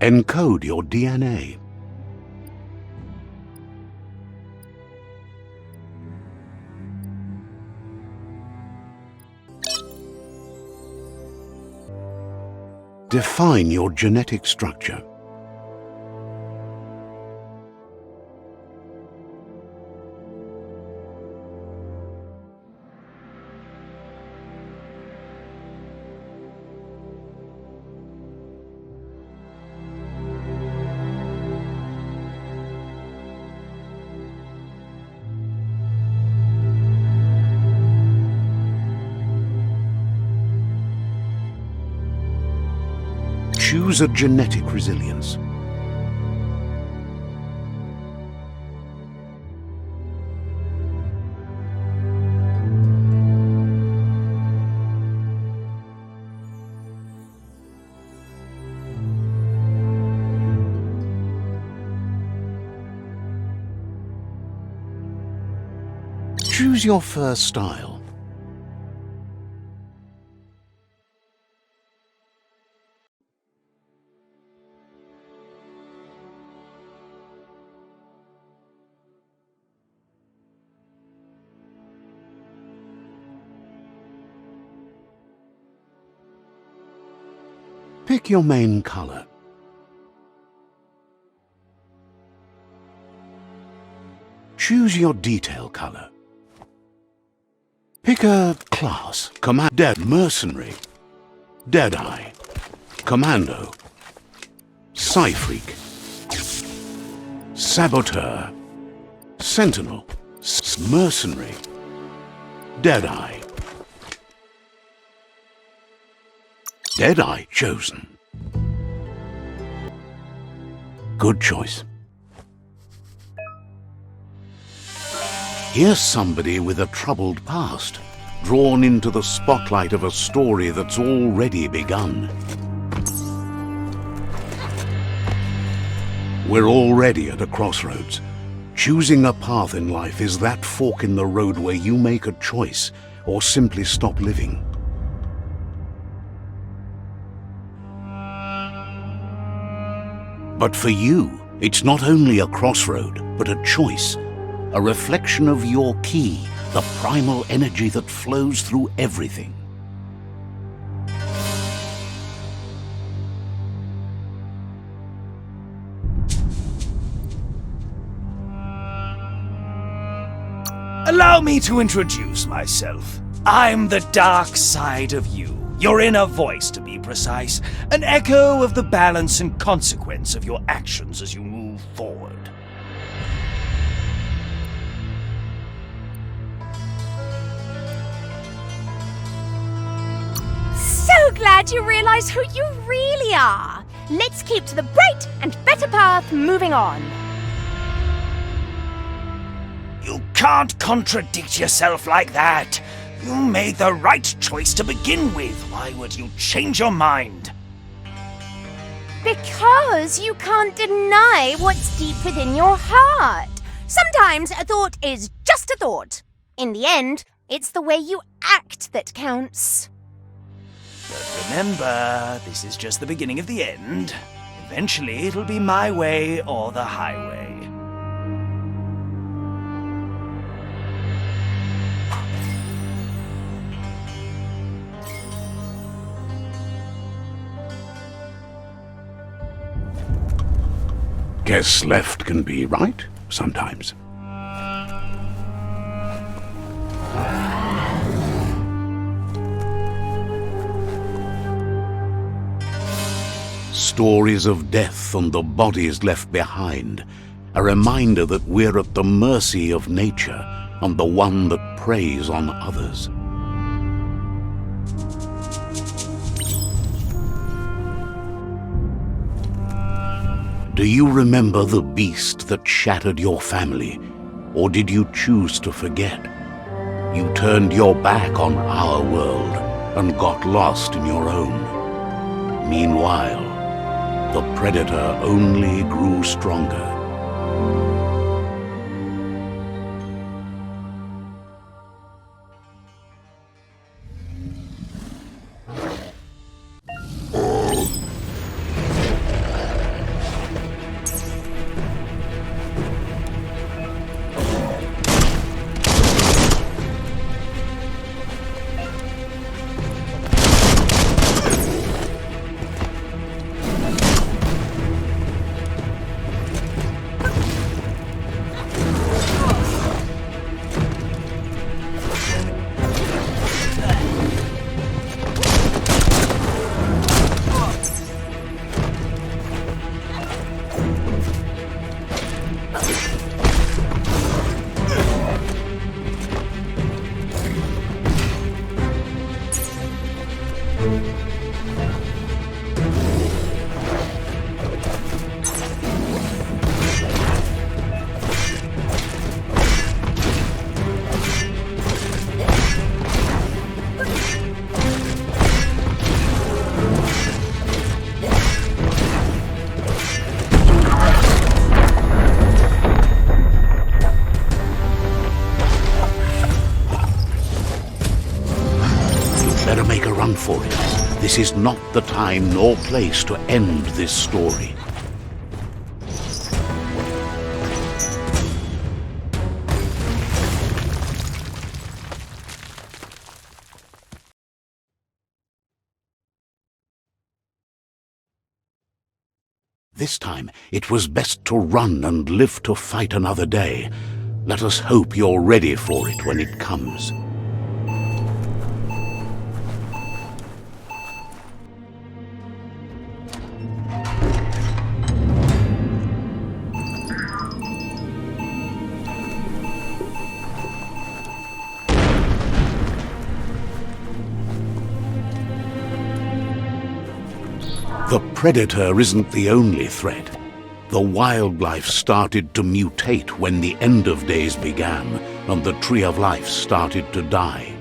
Encode your DNA. Define your genetic structure. Choose a genetic resilience. Choose your first style. Pick your main color. Choose your detail color. Pick a class. Commando, mercenary, deadeye, commando, psy-freak, saboteur, sentinel, mercenary, deadeye. Deadeye chosen. Good choice. Here's somebody with a troubled past, drawn into the spotlight of a story that's already begun. We're already at a crossroads. Choosing a path in life is that fork in the road where you make a choice or simply stop living. But for you, it's not only a crossroad, but a choice, a reflection of your key, the primal energy that flows through everything. Allow me to introduce myself. I'm the dark side of you. Your inner voice, to be precise, an echo of the balance and consequence of your actions as you move forward. So glad you realize who you really are. Let's keep to the bright and better path moving on. You can't contradict yourself like that. You made the right choice to begin with. Why would you change your mind? Because you can't deny what's deep within your heart. Sometimes a thought is just a thought. In the end, it's the way you act that counts. But remember, this is just the beginning of the end. Eventually, it'll be my way or the highway. Guess left can be right, sometimes. Stories of death and the bodies left behind, a reminder that we're at the mercy of nature and the one that preys on others. Do you remember the beast that shattered your family, or did you choose to forget? You turned your back on our world and got lost in your own. Meanwhile, the predator only grew stronger. Better make a run for it. This is not the time nor place to end this story. This time, it was best to run and live to fight another day. Let us hope you're ready for it when it comes. The predator isn't the only threat. The wildlife started to mutate when the end of days began, and the tree of life started to die.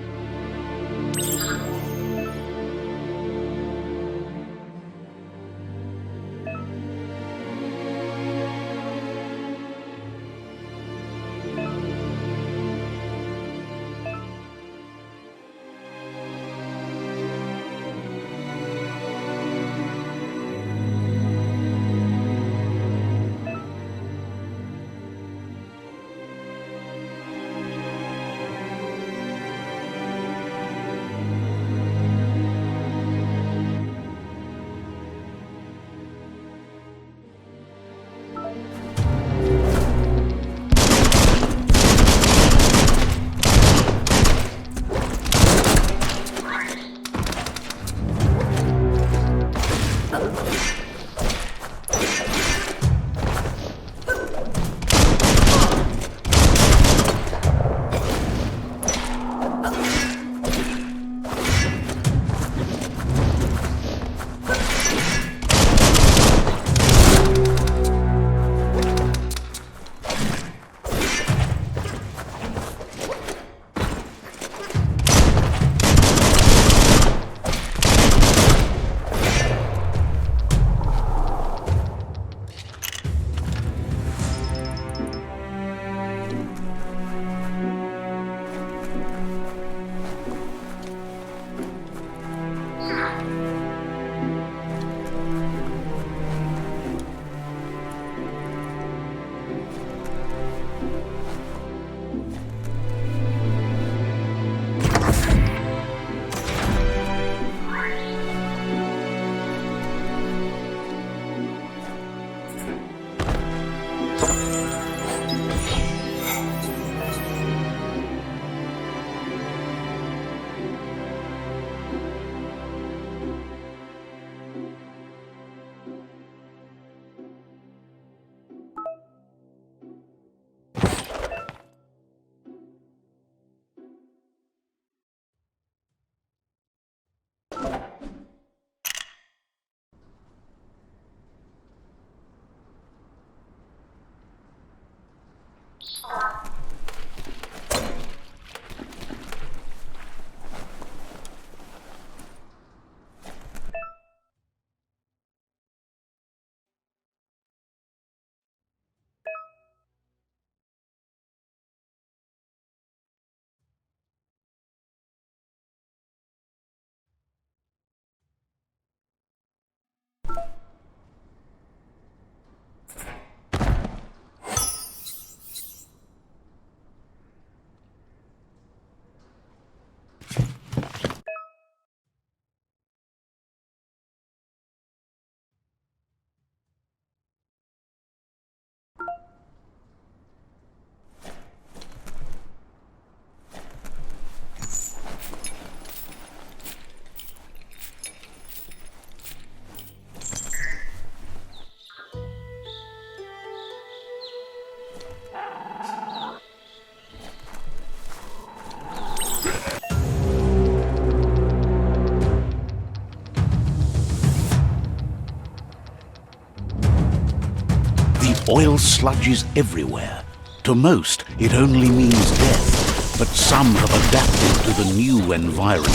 Oil sludges everywhere. To most, it only means death, but some have adapted to the new environment,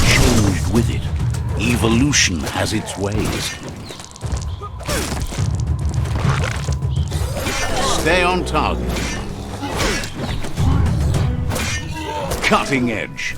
changed with it. Evolution has its ways. Stay on target. Cutting edge.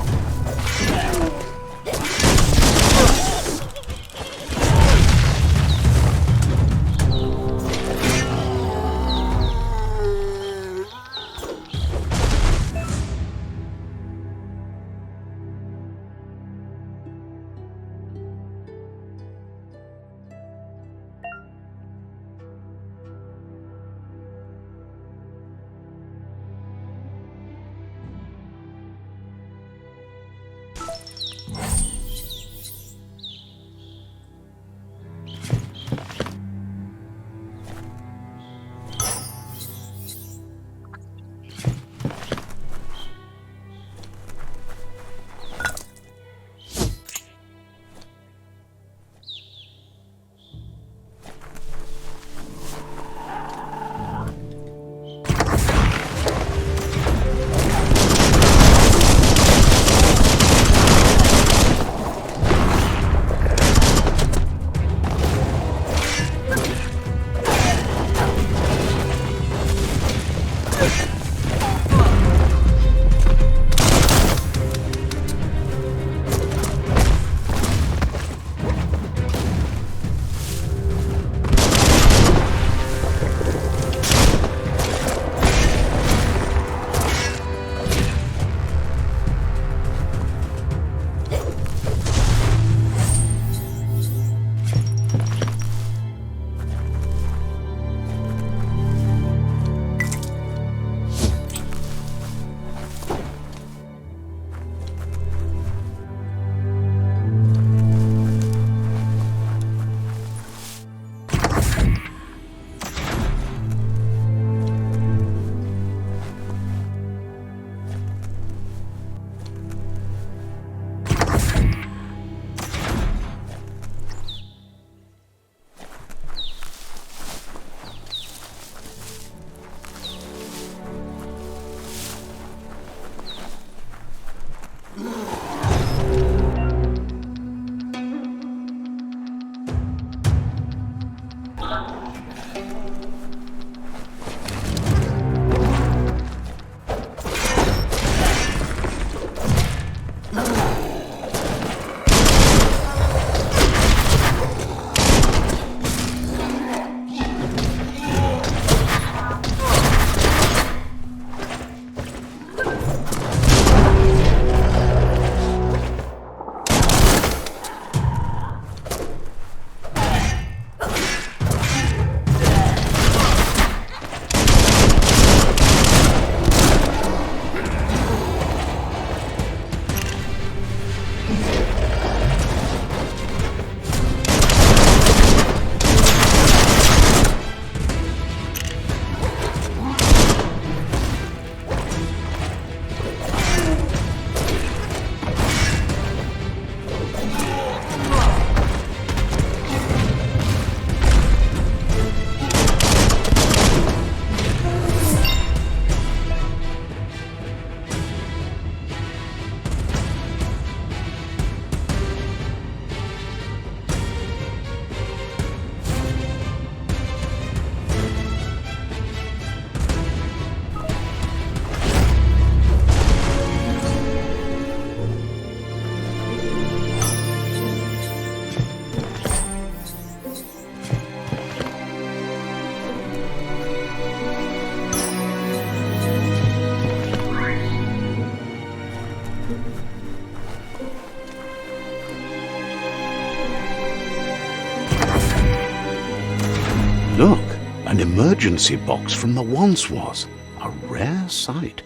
Look, an emergency box from the once was. A rare sight.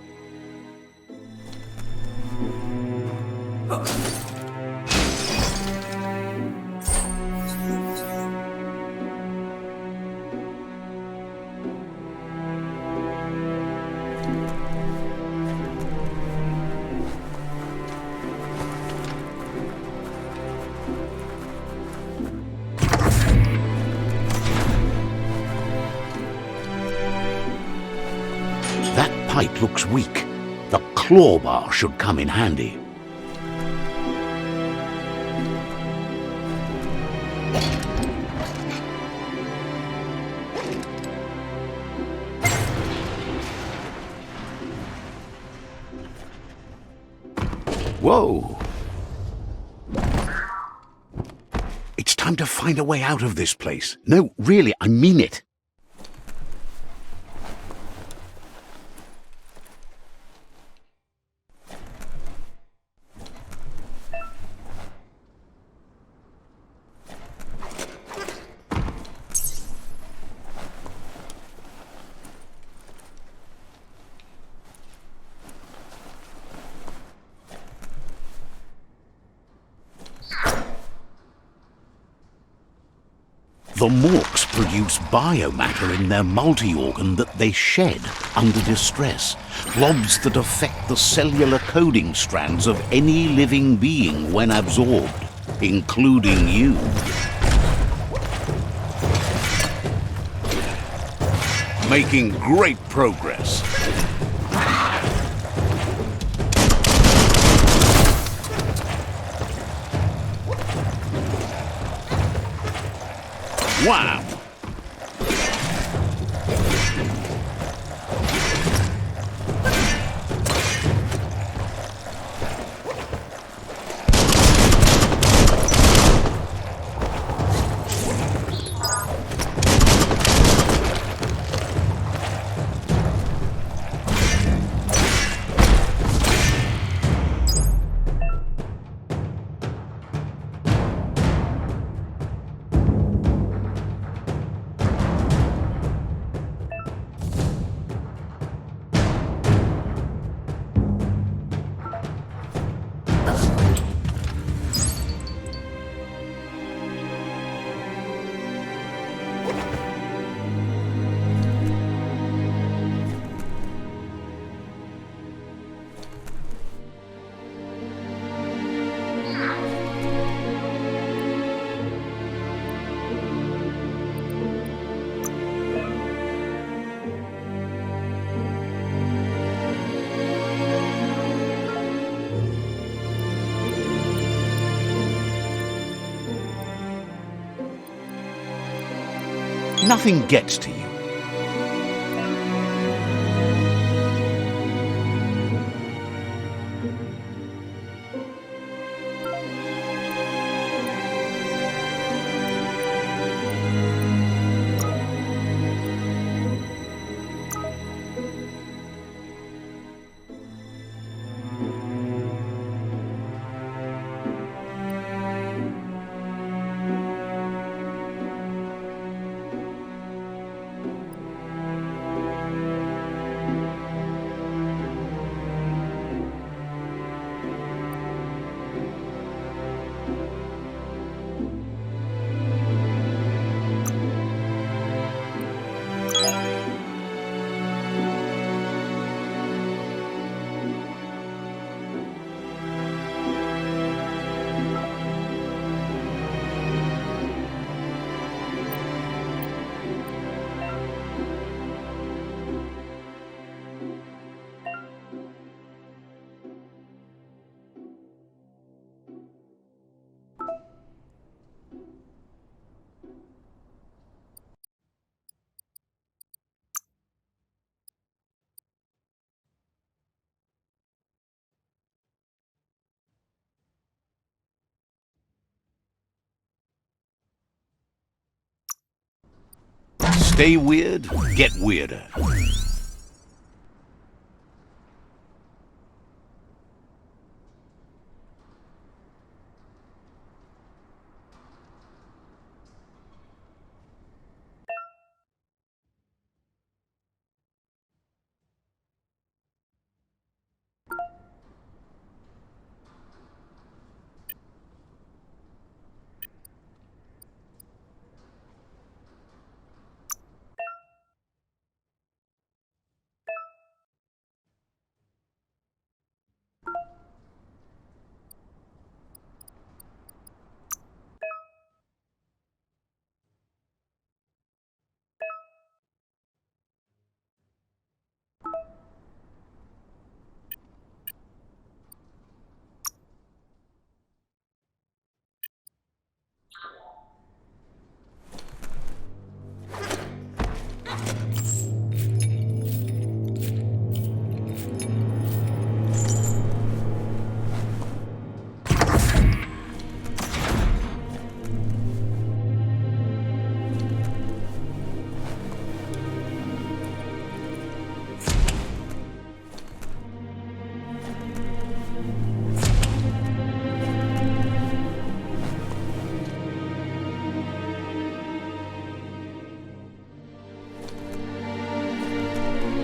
fight looks weak. The claw bar should come in handy. Whoa! It's time to find a way out of this place. No, really, I mean it. The morks produce biomatter in their multi-organ that they shed under distress, blobs that affect the cellular coding strands of any living being when absorbed, including you. Making great progress. Wow! Nothing gets to you. Stay weird, get weirder.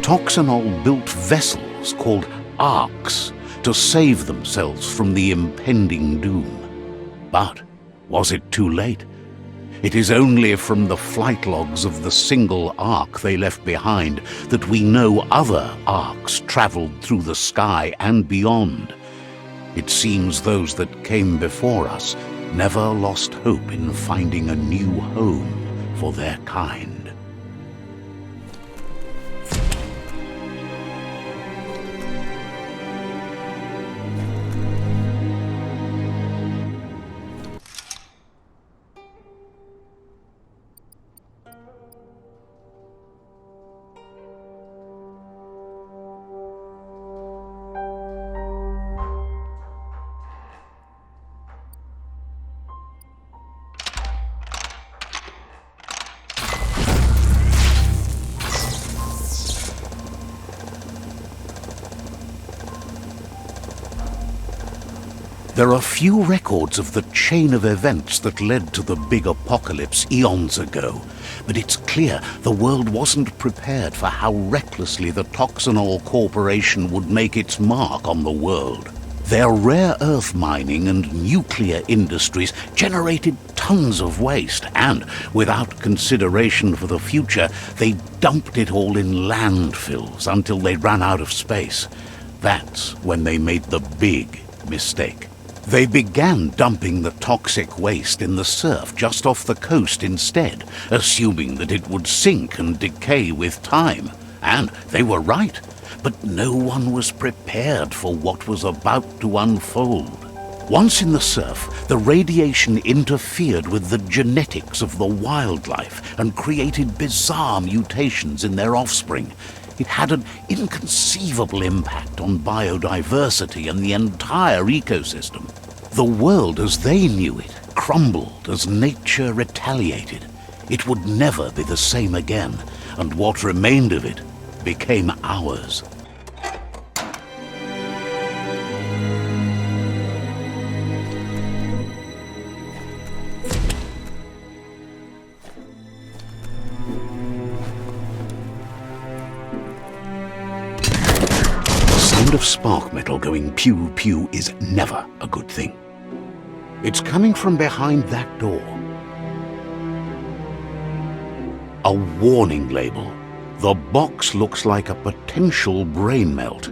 Toxanol built vessels called arks to save themselves from the impending doom. But was it too late? It is only from the flight logs of the single ark they left behind that we know other arks traveled through the sky and beyond. It seems those that came before us never lost hope in finding a new home for their kind. There are few records of the chain of events that led to the big apocalypse eons ago, but it's clear the world wasn't prepared for how recklessly the Toxanol Corporation would make its mark on the world. Their rare earth mining and nuclear industries generated tons of waste, and, without consideration for the future, they dumped it all in landfills until they ran out of space. That's when they made the big mistake. They began dumping the toxic waste in the surf just off the coast instead, assuming that it would sink and decay with time. And they were right, but no one was prepared for what was about to unfold. Once in the surf, the radiation interfered with the genetics of the wildlife and created bizarre mutations in their offspring. It had an inconceivable impact on biodiversity and the entire ecosystem. The world as they knew it crumbled as nature retaliated. It would never be the same again, and what remained of it became ours. The sound of spark metal going pew-pew is never a good thing. It's coming from behind that door. A warning label. The box looks like a potential brain melt.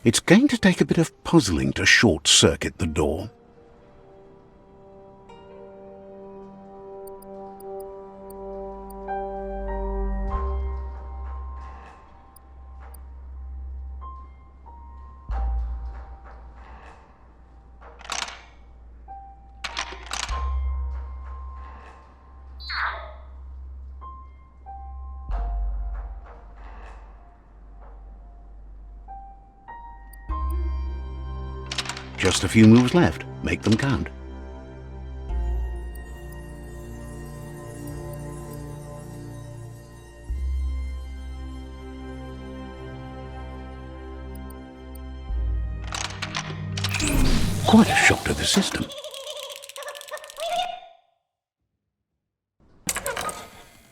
It's going to take a bit of puzzling to short-circuit the door. Just a few moves left. Make them count. Quite a shock to the system.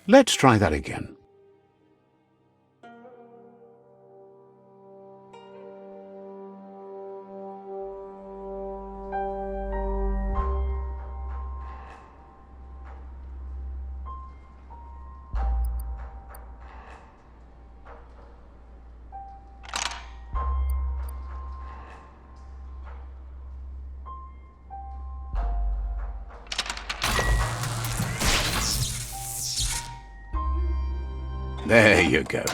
Let's try that again. There you go.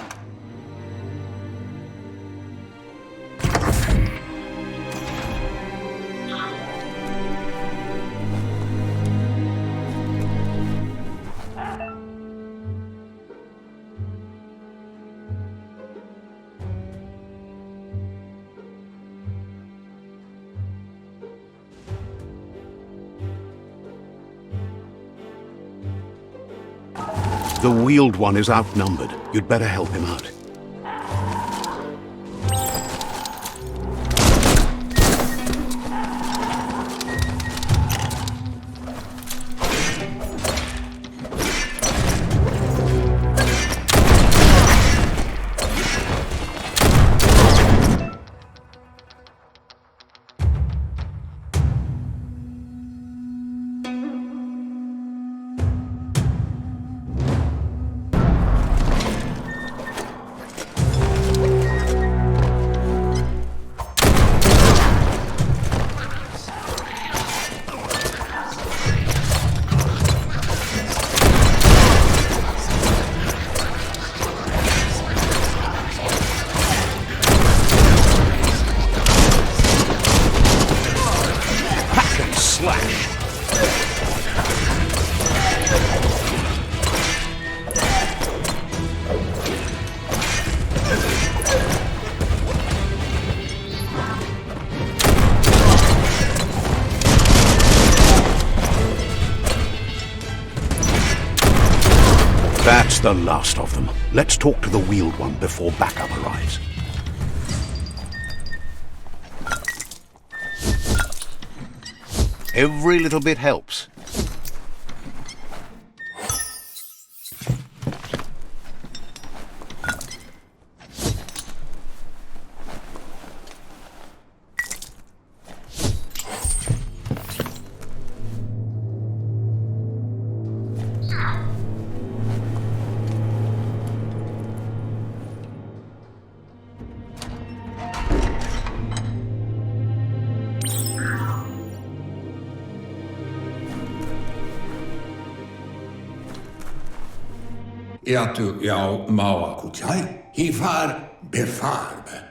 The wheeled one is outnumbered. You'd better help him out. the last of them. Let's talk to the wheeled one before backup arrives. Every little bit helps.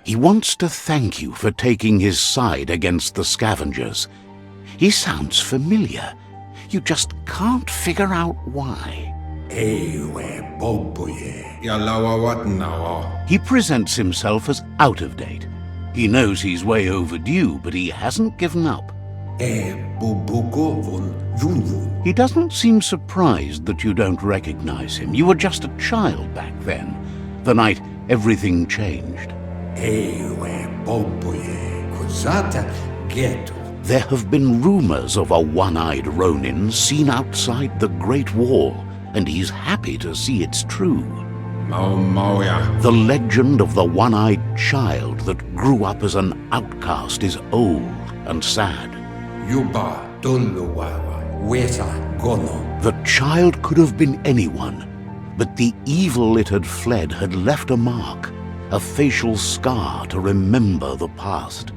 He wants to thank you for taking his side against the scavengers. He sounds familiar. You just can't figure out why. He presents himself as out of date. He knows he's way overdue, but he hasn't given up. He doesn't seem surprised that you don't recognize him. You were just a child back then, the night everything changed. There have been rumors of a one-eyed Ronin seen outside the Great Wall, and he's happy to see it's true. The legend of the one-eyed child that grew up as an outcast is old and sad. The child could have been anyone, but the evil it had fled had left a mark, a facial scar to remember the past.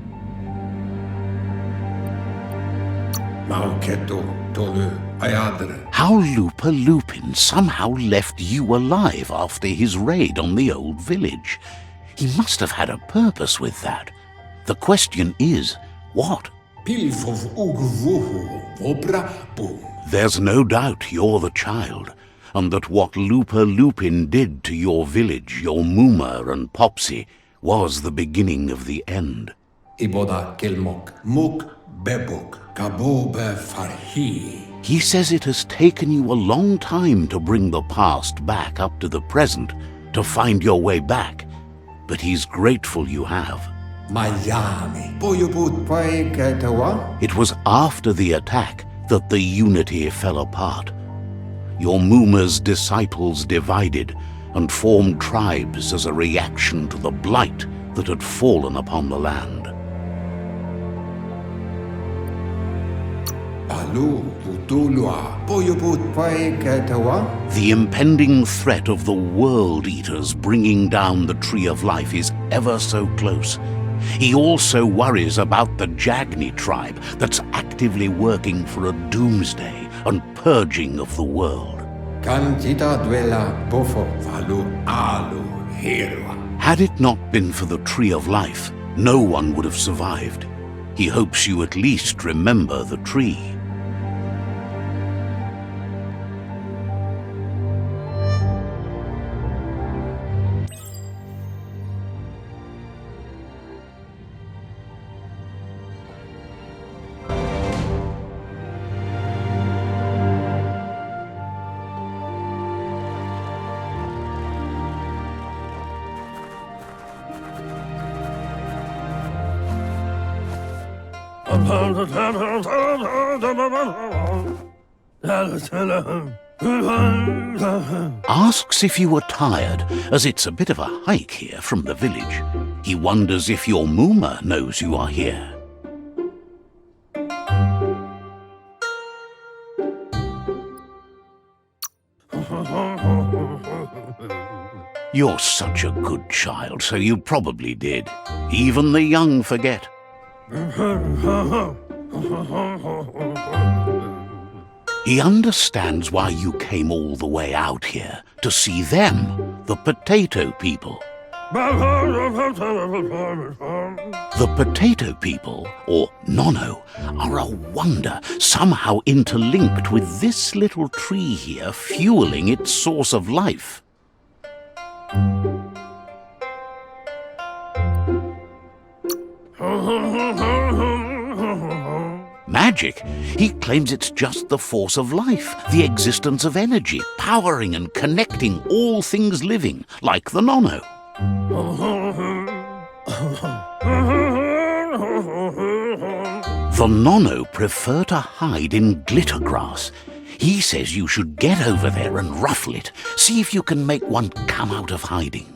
How Lupa Lupin somehow left you alive after his raid on the old village. He must have had a purpose with that. The question is, what? There's no doubt you're the child, and that what Lupa Lupin did to your village, your Muma and Popsy, was the beginning of the end. He says it has taken you a long time to bring the past back up to the present, to find your way back, but he's grateful you have. It was after the attack that the unity fell apart. Your Muma's disciples divided and formed tribes as a reaction to the blight that had fallen upon the land. The impending threat of the World Eaters bringing down the Tree of Life is ever so close. He also worries about the Jagni tribe that's actively working for a doomsday and purging of the world. Had it not been for the Tree of Life, no one would have survived. He hopes you at least remember the tree. Asks if you were tired, as it's a bit of a hike here from the village. He wonders if your Muma knows you are here. You're such a good child, so you probably did. Even the young forget. He understands why you came all the way out here, to see them, the potato people. The potato people, or Nono, are a wonder, somehow interlinked with this little tree here, fueling its source of life. Magic? He claims it's just the force of life, the existence of energy, powering and connecting all things living, like the nono. The nono prefer to hide in glitter grass. He says you should get over there and ruffle it. See if you can make one come out of hiding.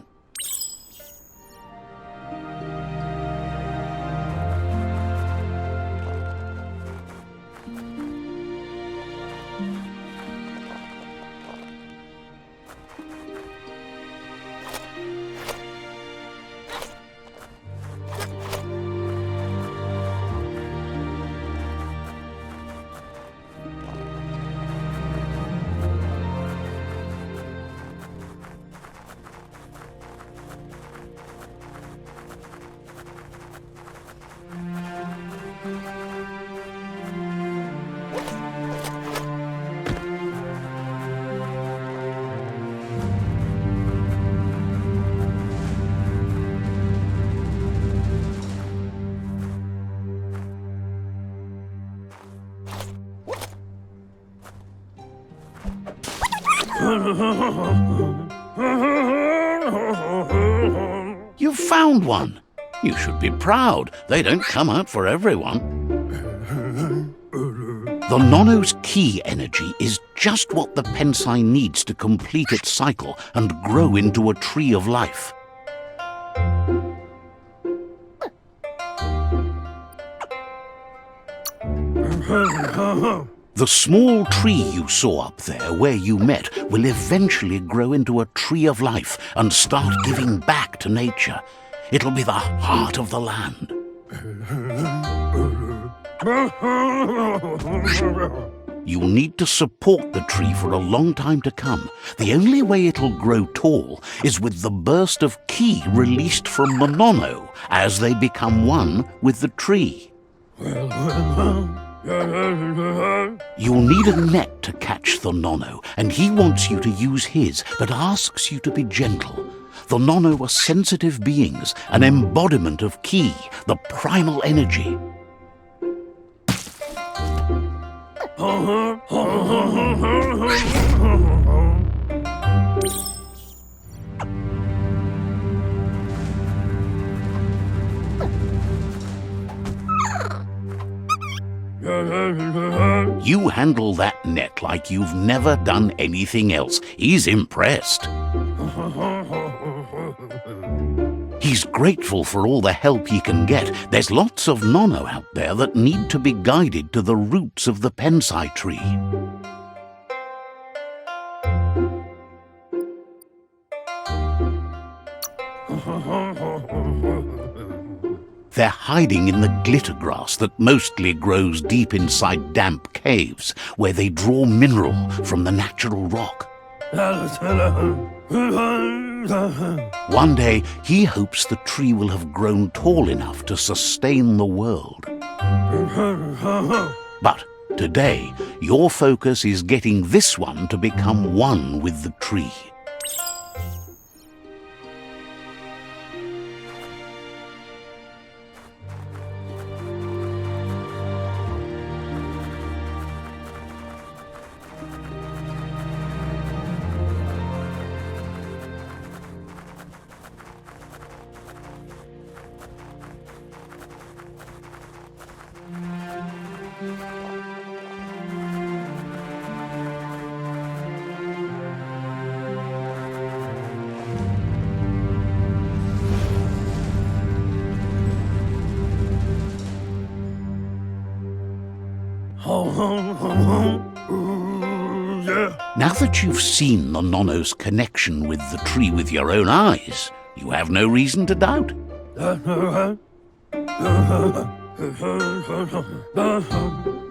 You found one. You should be proud. They don't come out for everyone. The nono's key energy is just what the pensai needs to complete its cycle and grow into a tree of life. The small tree you saw up there where you met will eventually grow into a tree of life and start giving back to nature. It'll be the heart of the land. You'll need to support the tree for a long time to come. The only way it'll grow tall is with the burst of ki released from the nono as they become one with the tree. You'll need a net to catch the nono, and he wants you to use his, but asks you to be gentle. The nono are sensitive beings, an embodiment of ki, the primal energy. You handle that net like you've never done anything else. He's impressed. He's grateful for all the help he can get. There's lots of nono out there that need to be guided to the roots of the pensai tree. They're hiding in the glitter grass that mostly grows deep inside damp caves, where they draw mineral from the natural rock. One day, he hopes the tree will have grown tall enough to sustain the world. But today, your focus is getting this one to become one with the tree. Now that you've seen the nono's connection with the tree with your own eyes, you have no reason to doubt.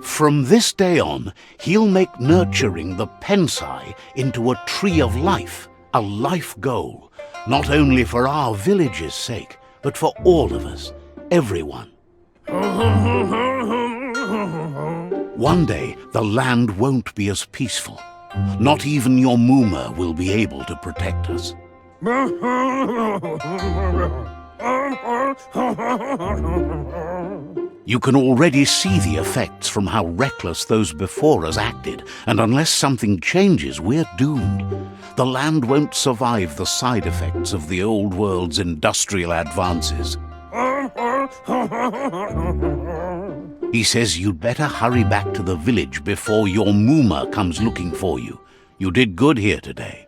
From this day on, he'll make nurturing the pensai into a tree of life, a life goal, not only for our village's sake, but for all of us, everyone. One day, the land won't be as peaceful. Not even your Muma will be able to protect us. You can already see the effects from how reckless those before us acted, and unless something changes, we're doomed. The land won't survive the side effects of the old world's industrial advances. He says you'd better hurry back to the village before your Mooma comes looking for you. You did good here today.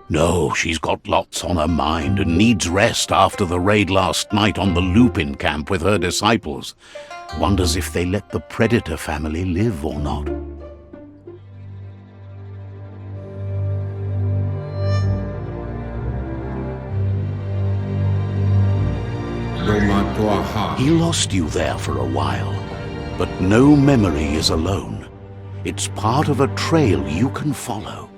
No, she's got lots on her mind and needs rest after the raid last night on the Lupin camp with her disciples. Wonders if they let the Predator family live or not. He lost you there for a while, but no memory is alone. It's part of a trail you can follow.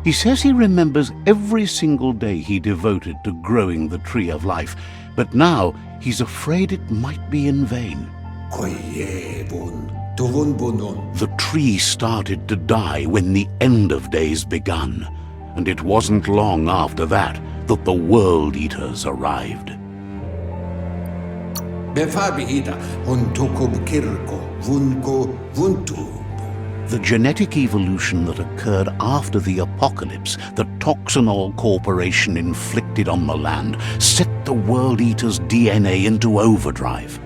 He says he remembers every single day he devoted to growing the tree of life, but now he's afraid it might be in vain. The tree started to die when the end of days begun, and it wasn't long after that that the World Eaters arrived. The genetic evolution that occurred after the apocalypse that Toxanol Corporation inflicted on the land set the World Eater's DNA into overdrive.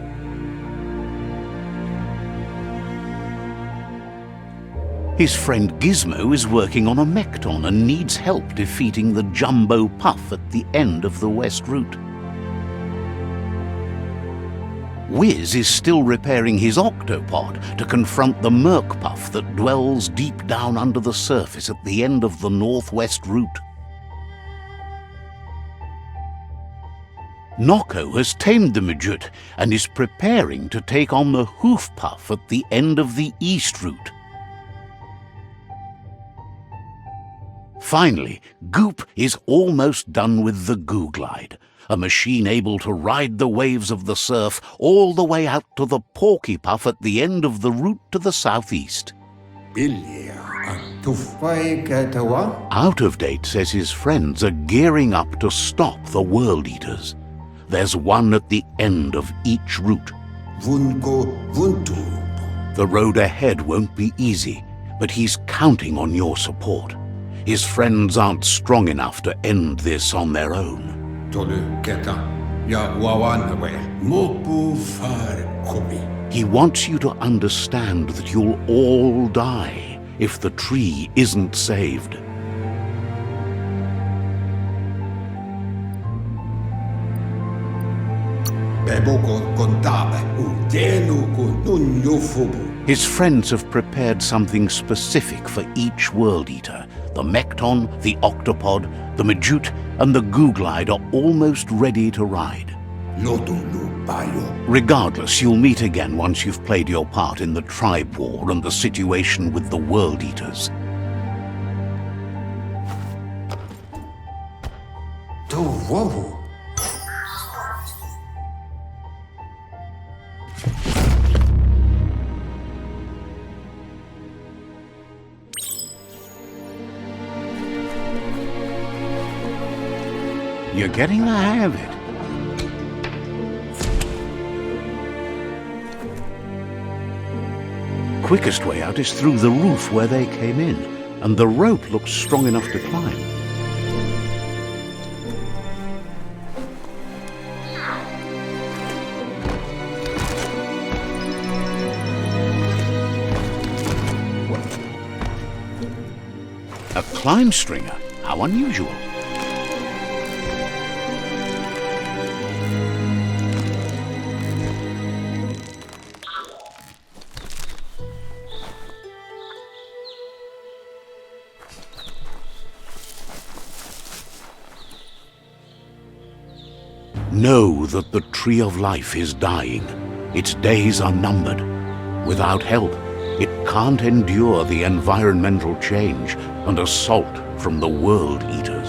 His friend Gizmo is working on a Mekton and needs help defeating the Jumbo Puff at the end of the West Route. Wiz is still repairing his octopod to confront the Merc Puff that dwells deep down under the surface at the end of the Northwest Route. Noko has tamed the Majut and is preparing to take on the Hoof Puff at the end of the East Route. Finally, Goop is almost done with the Googlide, a machine able to ride the waves of the surf all the way out to the Porky Puff at the end of the route to the southeast. Out of Date says his friends are gearing up to stop the World Eaters. There's one at the end of each route. The road ahead won't be easy, but he's counting on your support. His friends aren't strong enough to end this on their own. He wants you to understand that you'll all die if the tree isn't saved. His friends have prepared something specific for each World Eater. The Mekton, the Octopod, the Majut, and the Googlide are almost ready to ride. Regardless, you'll meet again once you've played your part in the tribe war and the situation with the World Eaters. You're getting the hang of it. Quickest way out is through the roof where they came in, and the rope looks strong enough to climb. A climb stringer? How unusual. Know that the Tree of Life is dying. Its days are numbered. Without help, it can't endure the environmental change and assault from the World Eaters.